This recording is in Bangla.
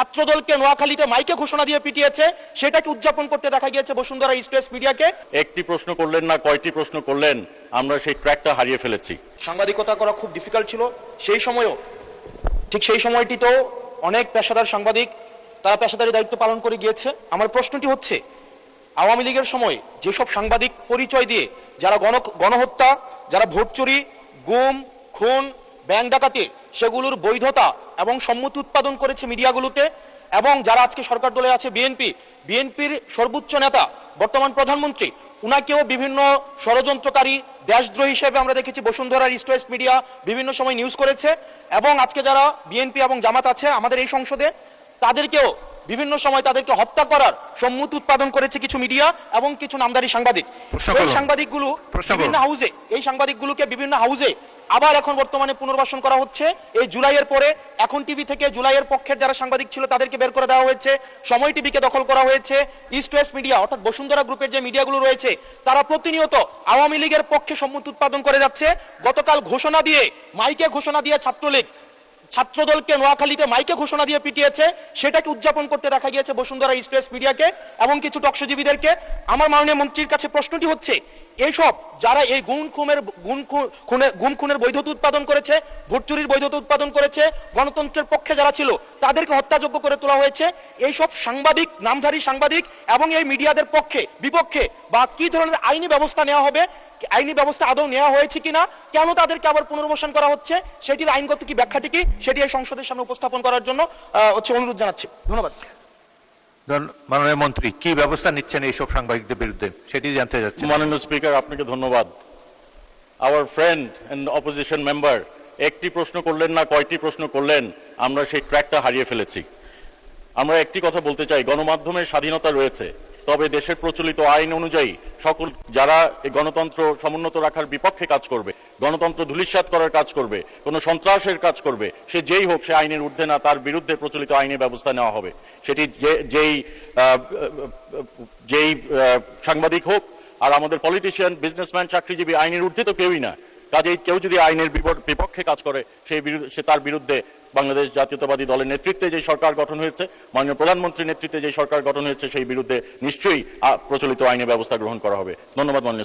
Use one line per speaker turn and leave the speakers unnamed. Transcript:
ছাত্রদলকে নোয়াখালীতে মাইকে ঘোষণা দিয়ে পিটিয়েছে, সেটাকে উদযাপন করতে দেখা গিয়েছে বসুন্ধরা ইস্ট মিডিয়াকে।
একটি প্রশ্ন করলেন না, কয়টি প্রশ্ন করলেন, আমরা সেই ট্র্যাকটা হারিয়ে ফেলেছি।
সাংবাদিকতা করা খুব ডিফিকাল্ট ছিল সেই সময়ও, ঠিক সেই সময়টিতেও অনেক পেশাদার সাংবাদিক তারা পেশাদারি দায়িত্ব পালন করে গিয়েছে। আমার প্রশ্নটি হচ্ছে, আওয়ামী লীগের সময় যেসব সাংবাদিক পরিচয় দিয়ে যারা গণহত্যা, যারা ভোট চুরি, গুম, খুন, ব্যাংক ডাকাতি, সেগুলোর বৈধতা এবং সম্মতি উৎপাদন করেছে মিডিয়াগুলোতে, এবং যারা আজকে সরকার দলে আছে বিএনপির সর্বোচ্চ নেতা বর্তমান প্রধানমন্ত্রী, উনাকেও বিভিন্ন ষড়যন্ত্রকারী, দেশদ্রোহী হিসেবে আমরা দেখেছি বসুন্ধরার ইস্ট ওয়েস্ট মিডিয়া বিভিন্ন সময় নিউজ করেছে। এবং আজকে যারা বিএনপি এবং জামাত আছে আমাদের এই সংসদে, তাদেরকেও বিভিন্ন সময় তাদেরকে হত্যা করার সম্মতি উৎপাদন করেছে কিছু মিডিয়া এবং কিছু নামদারি সাংবাদিক। এই সাংবাদিকগুলোকে বিভিন্ন হাউজে আবার এখন বর্তমানে পুনর্বাসন করা হচ্ছে। এই জুলাইয়ের পরে এখন টিভি থেকে জুলাইয়ের পক্ষের যারা সাংবাদিক ছিল তাদেরকে বের করে দেওয়া হয়েছে, সময় টিভিকে দখল করা হয়েছে। ইস্ট ওয়েস্ট মিডিয়া অর্থাৎ বসুন্ধরা গ্রুপের যে মিডিয়াগুলো রয়েছে তারা প্রতিনিয়ত আওয়ামী লীগের পক্ষে সম্মতি উৎপাদন করে যাচ্ছে। গতকাল মাইকে ঘোষণা দিয়ে ছাত্রদলকে নোয়াখালীতে মাইকে ঘোষণা দিয়ে পিটিয়েছে, সেটাকে উদযাপন করতে দেখা গিয়েছে বসুন্ধরা ইস্ট ওয়েস্ট মিডিয়াকে এবং কিছু টকশোজীবীদেরকে। আমার মাননীয় মন্ত্রীর কাছে প্রশ্নটি হচ্ছে, এইসব যারা এই গুম খুনের বৈধতা উৎপাদন করেছে, ভোট চুরির বৈধতা উৎপাদন করেছে, গণতন্ত্রের পক্ষে যারা ছিল তাদেরকে হত্যাযোগ্য করে তোলা হয়েছে, এইসব সাংবাদিক, নামধারী সাংবাদিক এবং এই মিডিয়াদের পক্ষে বিপক্ষে বা কি ধরনের আইনি ব্যবস্থা নেওয়া হবে, আইনি ব্যবস্থা আদৌ নেওয়া হয়েছে কিনা, কেন তাদেরকে আবার পুনর্বাসন করা হচ্ছে, সেটির আইনগত কি ব্যাখ্যাটি কি, সেটি এই সংসদের সামনে উপস্থাপন করার জন্য অনুরোধ জানাচ্ছি। ধন্যবাদ।
মাননীয় মন্ত্রী, কি ব্যবস্থা নিচ্ছেন এইসব সাংবাদিকদের বিরুদ্ধে সেটি জানতে যাচ্ছি।
মাননীয় স্পিকার, আপনাকে ধন্যবাদ। Our friend and opposition member একটি প্রশ্ন করলেন না, কয়টি প্রশ্ন করলেন, আমরা সেই ট্র্যাকটা হারিয়ে ফেলেছি। আমরা একটি কথা বলতে চাই, গণমাধ্যমের স্বাধীনতা রয়েছে, তবে দেশের প্রচলিত আইন অনুযায়ী সকল যারা এই গণতন্ত্র সমুন্নত রাখার বিপক্ষে কাজ করবে, গণতন্ত্র ধূলিসাৎ করার কাজ করবে, কোনো সন্ত্রাসের কাজ করবে, সে যেই হোক, সে আইনের ঊর্ধ্বে না, তার বিরুদ্ধে প্রচলিত আইনি ব্যবস্থা নেওয়া হবে। সেটি যেই সাংবাদিক হোক, আর আমাদের পলিটিশিয়ান, বিজনেসম্যান, চাকরিজীবী আইনের ঊর্ধ্বে তো কেউই না। কাজেই কেউ যদি আইনের বিপক্ষে কাজ করে সে তার বিরুদ্ধে বাংলাদেশ জাতীয়তাবাদী দলের নেতৃত্বে যে সরকার গঠন হয়েছে, মাননীয় প্রধানমন্ত্রীর নেতৃত্বে যে সরকার গঠন হয়েছে, সেই বিরুদ্ধে নিশ্চয়ই প্রচলিত আইনের ব্যবস্থা গ্রহণ করা হবে। ধন্যবাদ মাননীয়